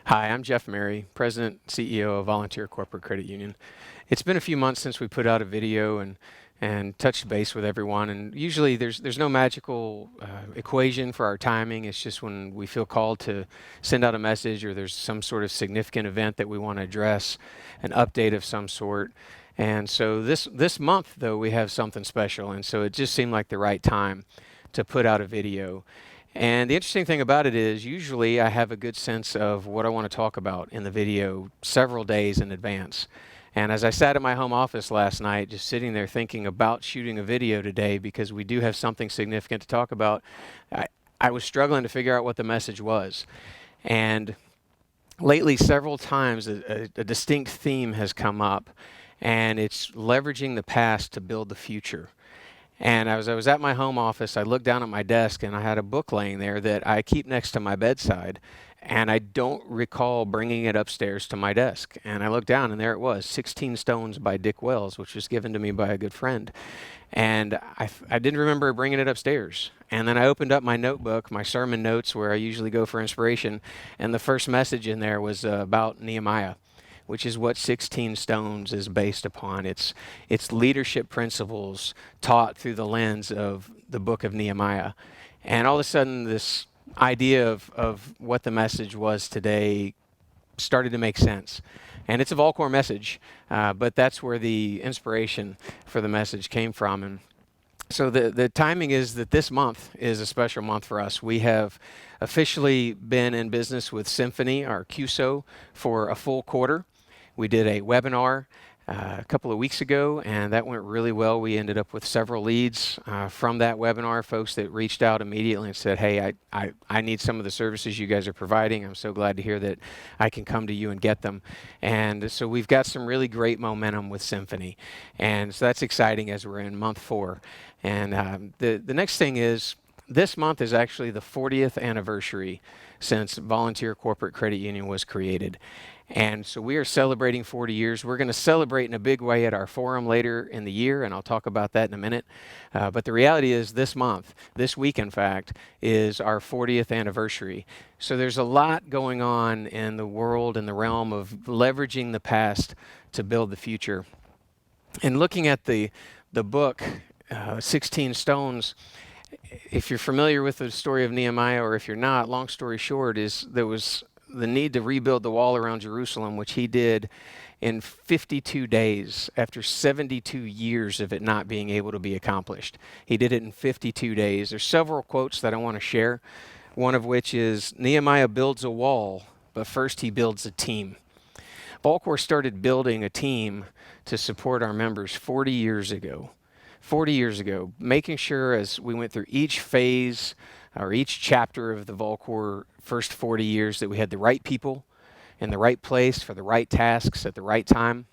Hi, I'm Jeff Mary, President and CEO of Volunteer Corporate Credit Union. It's been a few months since we put out a video and touched base with everyone. And usually there's no magical equation for our timing. It's just when we feel called to send out a message or there's some sort of significant event that we want to address, an update of some sort. And so this month, though, we have something special. And so it just seemed like the right time to put out a video. And the interesting thing about it is usually I have a good sense of what I want to talk about in the video several days in advance. And as I sat at my home office last night, just sitting there thinking about shooting a video today because we do have something significant to talk about, I was struggling to figure out what the message was. And lately, several times, a distinct theme has come up, and it's leveraging the past to build the future. And as I was at my home office, I looked down at my desk and I had a book laying there that I keep next to my bedside. And I don't recall bringing it upstairs to my desk. And I looked down and there it was, 16 Stones by Dick Wells, which was given to me by a good friend. And I didn't remember bringing it upstairs. And then I opened up my notebook, my sermon notes, where I usually go for inspiration. And the first message in there was about Nehemiah, which is what 16 Stones is based upon. It's leadership principles taught through the lens of the book of Nehemiah. And all of a sudden, this idea of what the message was today started to make sense. And it's a VolCorp message, but that's where the inspiration for the message came from. And so the timing is that this month is a special month for us. We have officially been in business with Symphony, our QSO, for a full quarter. We did a webinar a couple of weeks ago, and that went really well. We ended up with several leads from that webinar, folks that reached out immediately and said, hey, I need some of the services you guys are providing. I'm so glad to hear that I can come to you and get them. And so we've got some really great momentum with Symphony. And so that's exciting as we're in month 4. And the next thing is, this month is actually the 40th anniversary since Volunteer Corporate Credit Union was created. And so we are celebrating 40 years. We're going to celebrate in a big way at our forum later in the year, and I'll talk about that in a minute. But the reality is this month, this week in fact, is our 40th anniversary. So there's a lot going on in the world in the realm of leveraging the past to build the future. And looking at the book, 16 Stones, if you're familiar with the story of Nehemiah, or if you're not, long story short, is there was the need to rebuild the wall around Jerusalem, which he did in 52 days after 72 years of it not being able to be accomplished. He did it in 52 days. There's several quotes that I want to share, one of which is, Nehemiah builds a wall, but first he builds a team. VolCorp started building a team to support our members 40 years ago. 40 years ago, making sure as we went through each phase or each chapter of the VolCorp first 40 years that we had the right people in the right place for the right tasks at the right time,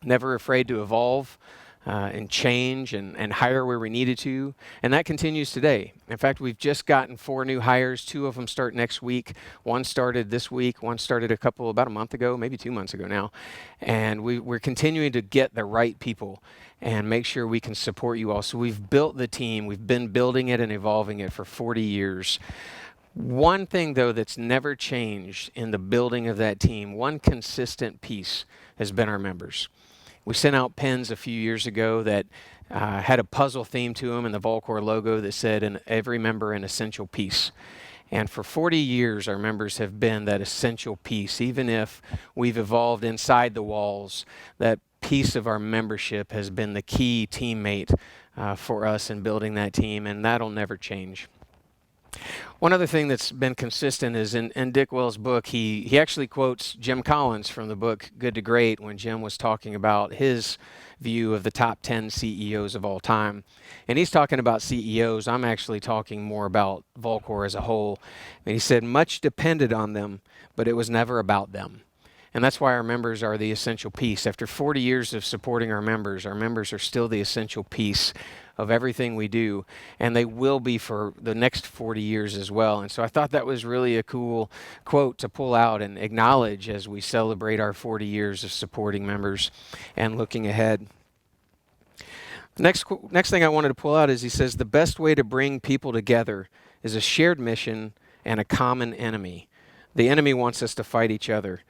never afraid to evolve and change and hire where we needed to. And that continues today. In fact, we've just gotten 4 new hires. 2 of them start next week. One started this week. One started about a month ago, maybe 2 months ago now. And we're continuing to get the right people and make sure we can support you all. So we've built the team. We've been building it and evolving it for 40 years. One thing, though, that's never changed in the building of that team, one consistent piece, has been our members. We sent out pins a few years ago that had a puzzle theme to them and the VolCorp logo that said, every member an essential piece. And for 40 years, our members have been that essential piece. Even if we've evolved inside the walls, that piece of our membership has been the key teammate for us in building that team, and that'll never change. One other thing that's been consistent is in Dick Wells' book, he actually quotes Jim Collins from the book Good to Great when Jim was talking about his view of the top 10 CEOs of all time. And he's talking about CEOs. I'm actually talking more about VolCorp as a whole. And he said, much depended on them, but it was never about them. And that's why our members are the essential piece. After 40 years of supporting our members are still the essential piece of everything we do, and they will be for the next 40 years as well. And so I thought that was really a cool quote to pull out and acknowledge as we celebrate our 40 years of supporting members and looking ahead. Next thing I wanted to pull out is he says, the best way to bring people together is a shared mission and a common enemy. The enemy wants us to fight each other.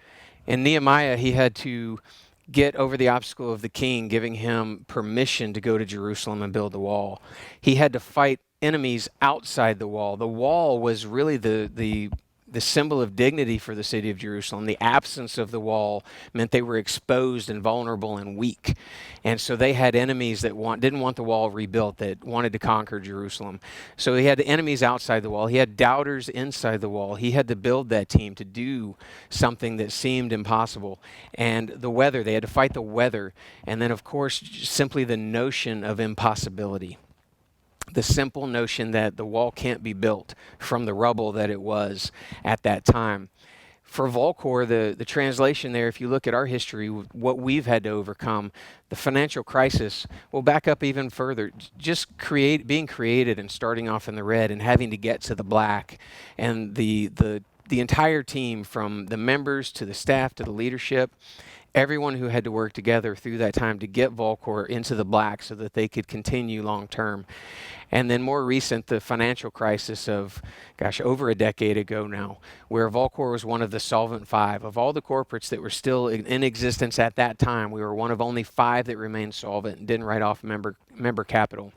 In Nehemiah, he had to get over the obstacle of the king giving him permission to go to Jerusalem and build the wall. He had to fight enemies outside the wall. The wall was really the symbol of dignity for the city of Jerusalem. The absence of the wall meant they were exposed and vulnerable and weak. And so they had enemies that didn't want the wall rebuilt, that wanted to conquer Jerusalem. So he had enemies outside the wall. He had doubters inside the wall. He had to build that team to do something that seemed impossible. And the weather, they had to fight the weather. And then, of course, simply the notion of impossibility. The simple notion that the wall can't be built from the rubble that it was at that time. For VolCorp, the translation there, if you look at our history, what we've had to overcome, the financial crisis, we'll back up even further. Just being created and starting off in the red and having to get to the black, and the entire team, from the members to the staff to the leadership, everyone who had to work together through that time to get VolCorp into the black so that they could continue long term. And then more recent, the financial crisis of, over a decade ago now, where VolCorp was one of the solvent 5. Of all the corporates that were still in existence at that time, we were one of only 5 that remained solvent and didn't write off member capital.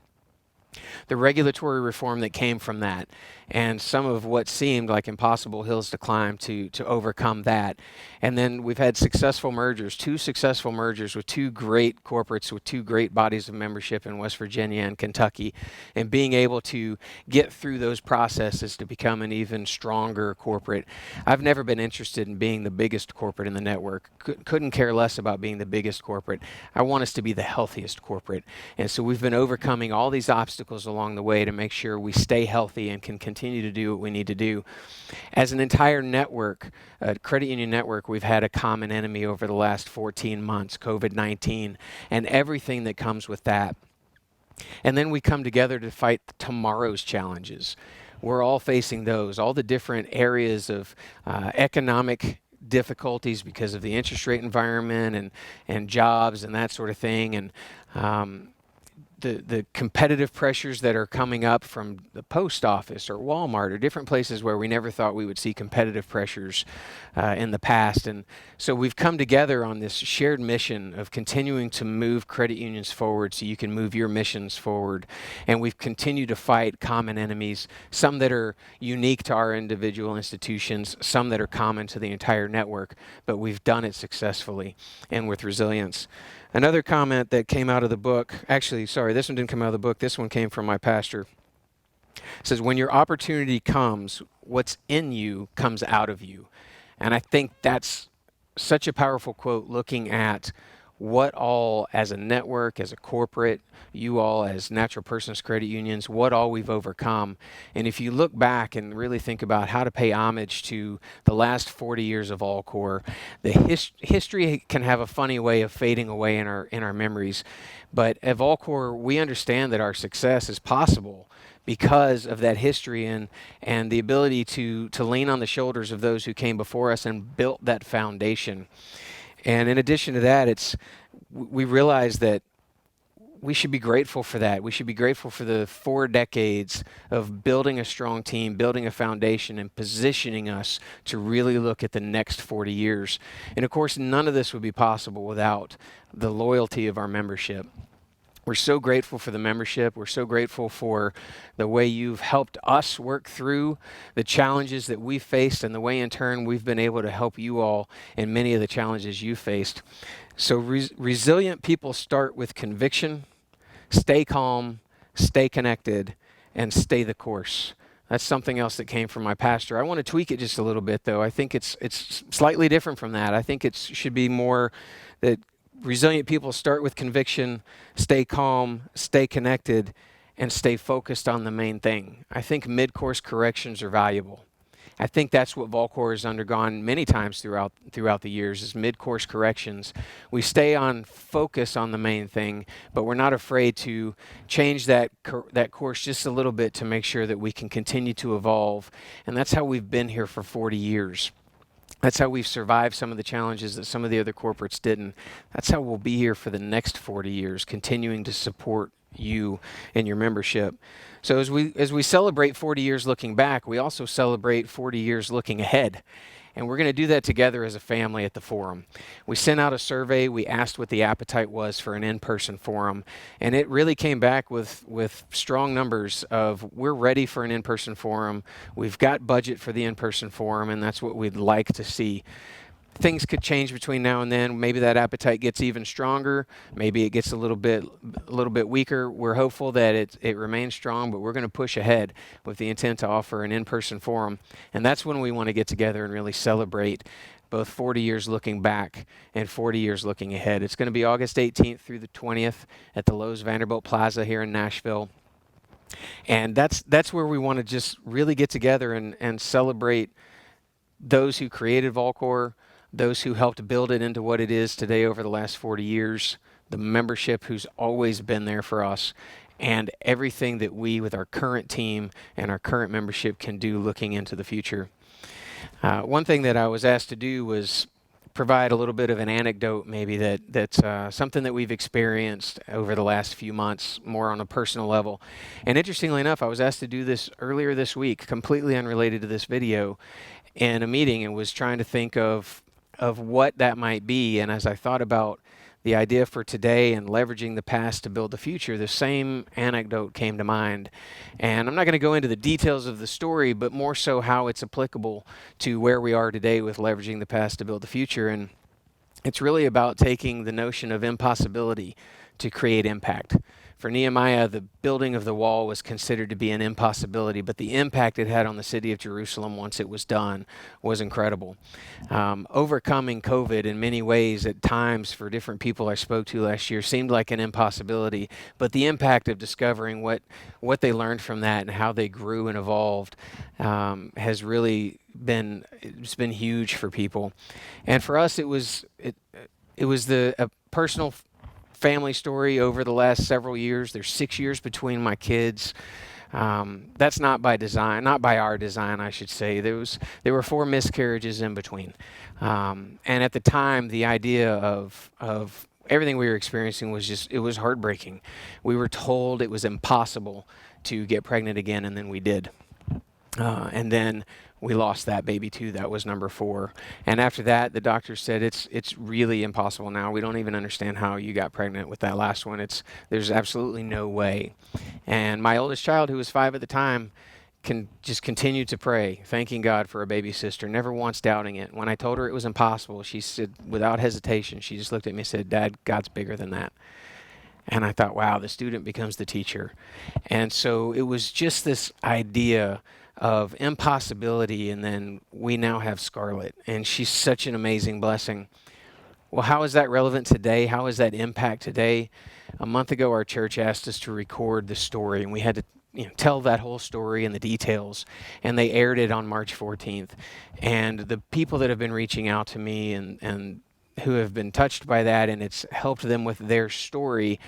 The regulatory reform that came from that, and some of what seemed like impossible hills to climb to overcome that. And then we've had successful mergers, 2 successful mergers with 2 great corporates, with 2 great bodies of membership in West Virginia and Kentucky, and being able to get through those processes to become an even stronger corporate. I've never been interested in being the biggest corporate in the network. Couldn't care less about being the biggest corporate. I want us to be the healthiest corporate. And so we've been overcoming all these obstacles along the way to make sure we stay healthy and can continue to do what we need to do. As an entire network, credit union network, we've had a common enemy over the last 14 months, COVID-19, and everything that comes with that. And then we come together to fight tomorrow's challenges. We're all facing those, all the different areas of economic difficulties because of the interest rate environment and jobs and that sort of thing, and the competitive pressures that are coming up from the post office or Walmart or different places where we never thought we would see competitive pressures in the past. And so we've come together on this shared mission of continuing to move credit unions forward so you can move your missions forward. And we've continued to fight common enemies, some that are unique to our individual institutions, some that are common to the entire network, but we've done it successfully and with resilience. Another comment that came out of the book, actually, sorry, this one didn't come out of the book. This one came from my pastor. It says, when your opportunity comes, what's in you comes out of you. And I think that's such a powerful quote, looking at what all, as a network, as a corporate, you all as natural persons credit unions, what all we've overcome. And if you look back and really think about how to pay homage to the last 40 years of VolCorp, the history can have a funny way of fading away in our memories. But at VolCorp, we understand that our success is possible because of that history and the ability to lean on the shoulders of those who came before us and built that foundation. And in addition to that, we realize that we should be grateful for that. We should be grateful for the 4 decades of building a strong team, building a foundation, and positioning us to really look at the next 40 years. And of course, none of this would be possible without the loyalty of our membership. We're so grateful for the membership. We're so grateful for the way you've helped us work through the challenges that we've faced, and the way in turn we've been able to help you all in many of the challenges you faced. So resilient people start with conviction, stay calm, stay connected, and stay the course. That's something else that came from my pastor. I want to tweak it just a little bit, though. I think it's slightly different from that. I think it should be more that resilient people start with conviction, stay calm, stay connected, and stay focused on the main thing. I think mid-course corrections are valuable. I think that's what VolCorp has undergone many times throughout the years, is mid-course corrections. We stay on focus on the main thing, but we're not afraid to change that course just a little bit to make sure that we can continue to evolve. And that's how we've been here for 40 years. That's how we've survived some of the challenges that some of the other corporates didn't. That's how we'll be here for the next 40 years, continuing to support you and your membership. So as we celebrate 40 years looking back, we also celebrate 40 years looking ahead. And we're going to do that together as a family at the forum. We sent out a survey. We asked what the appetite was for an in-person forum. And it really came back with strong numbers of we're ready for an in-person forum. We've got budget for the in-person forum, and that's what we'd like to see. Things could change between now and then. Maybe that appetite gets even stronger. Maybe it gets a little bit weaker. We're hopeful that it remains strong, but we're going to push ahead with the intent to offer an in-person forum. And that's when we want to get together and really celebrate both 40 years looking back and 40 years looking ahead. It's going to be August 18th through the 20th at the Lowe's Vanderbilt Plaza here in Nashville. And that's where we want to just really get together and celebrate those who created VolCorp, those who helped build it into what it is today over the last 40 years, the membership who's always been there for us, and everything that we, with our current team and our current membership, can do looking into the future. One thing that I was asked to do was provide a little bit of an anecdote, maybe that's something that we've experienced over the last few months, more on a personal level. And interestingly enough, I was asked to do this earlier this week, completely unrelated to this video, in a meeting, and was trying to think of what that might be. And as I thought about the idea for today and leveraging the past to build the future, the same anecdote came to mind. And I'm not going to go into the details of the story, but more so how it's applicable to where we are today with leveraging the past to build the future. And it's really about taking the notion of impossibility to create impact. For Nehemiah, the building of the wall was considered to be an impossibility, but the impact it had on the city of Jerusalem once it was done was incredible. Overcoming COVID in many ways at times for different people I spoke to last year seemed like an impossibility, but the impact of discovering what they learned from that and how they grew and evolved has really been huge for people. And for us, it was a personal family story over the last several years. There's 6 years between my kids. That's not by design, not by our design, I should say. There were 4 miscarriages in between. And at the time, the idea of everything we were experiencing it was heartbreaking. We were told it was impossible to get pregnant again, and then we did. And then we lost that baby too. That was number 4. And after that, the doctor said it's really impossible now. We don't even understand how you got pregnant with that last one. There's absolutely no way. And my oldest child, who was 5 at the time, can just continue to pray, thanking God for a baby sister, never once doubting it. When I told her it was impossible, she said, without hesitation, she just looked at me and said, "Dad, God's bigger than that." And I thought, wow, the student becomes the teacher. And so it was just this idea of impossibility, and then we now have Scarlett, and she's such an amazing blessing. Well, how is that relevant today? How is that impact today? A month ago, our church asked us to record the story, and we had to tell that whole story and the details, and they aired it on March 14th. And the people that have been reaching out to me and who have been touched by that, and it's helped them with their story,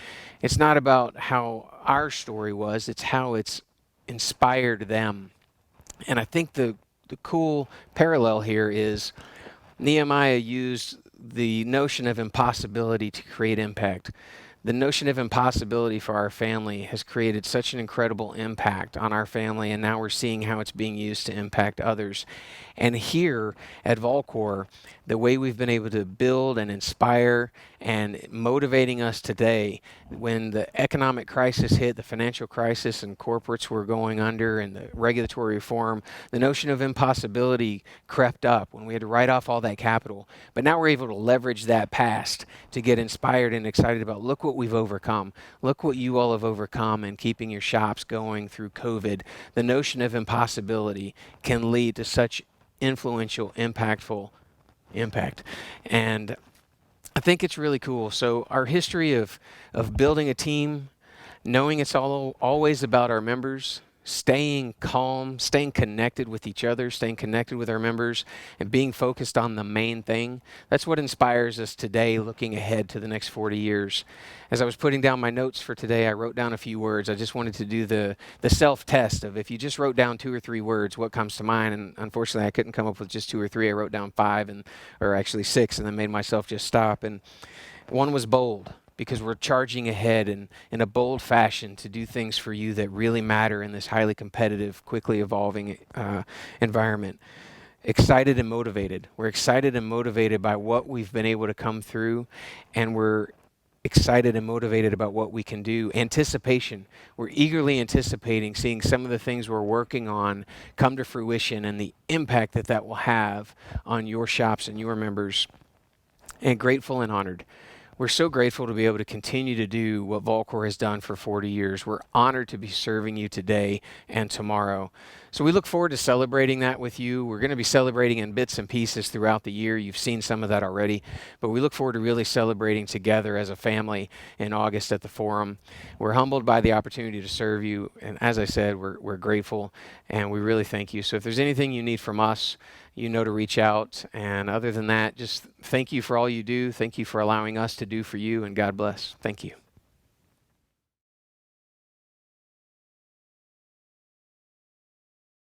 it's not about how our story was, it's how it's inspired them. And I think the cool parallel here is Nehemiah used the notion of impossibility to create impact. The notion of impossibility for our family has created such an incredible impact on our family, and now we're seeing how it's being used to impact others. And here at VolCorp, the way we've been able to build and inspire and motivating us today, when the economic crisis hit, the financial crisis, and corporates were going under, and the regulatory reform, the notion of impossibility crept up when we had to write off all that capital. But now we're able to leverage that past to get inspired and excited about, look what we've overcome. Look what you all have overcome in keeping your shops going through COVID. The notion of impossibility can lead to such influential, impactful impact. And I think it's really cool. So our history of building a team, knowing it's always about our members, staying calm, staying connected with each other, staying connected with our members, and being focused on the main thing. That's what inspires us today, looking ahead to the next 40 years. As I was putting down my notes for today, I wrote down a few words. I just wanted to do the self-test of if you just wrote down 2 or 3 words, what comes to mind? And unfortunately, I couldn't come up with just 2 or 3. I wrote down 5, or actually 6, and then made myself just stop. And one was bold, because we're charging ahead in a bold fashion to do things for you that really matter in this highly competitive, quickly evolving environment. excited and motivated. We're excited and motivated by what we've been able to come through, and we're excited and motivated about what we can do. Anticipation. We're eagerly anticipating seeing some of the things we're working on come to fruition and the impact that that will have on your shops and your members. And grateful and honored. We're so grateful to be able to continue to do what VolCorp has done for 40 years. We're honored to be serving you today and tomorrow. So we look forward to celebrating that with you. We're going to be celebrating in bits and pieces throughout the year. You've seen some of that already, but we look forward to really celebrating together as a family in August at the Forum. We're humbled by the opportunity to serve you, and as I said, we're grateful, and we really thank you. So if there's anything you need from us, you know to reach out. And other than that, just thank you for all you do. Thank you for allowing us to do for you, and God bless. Thank you.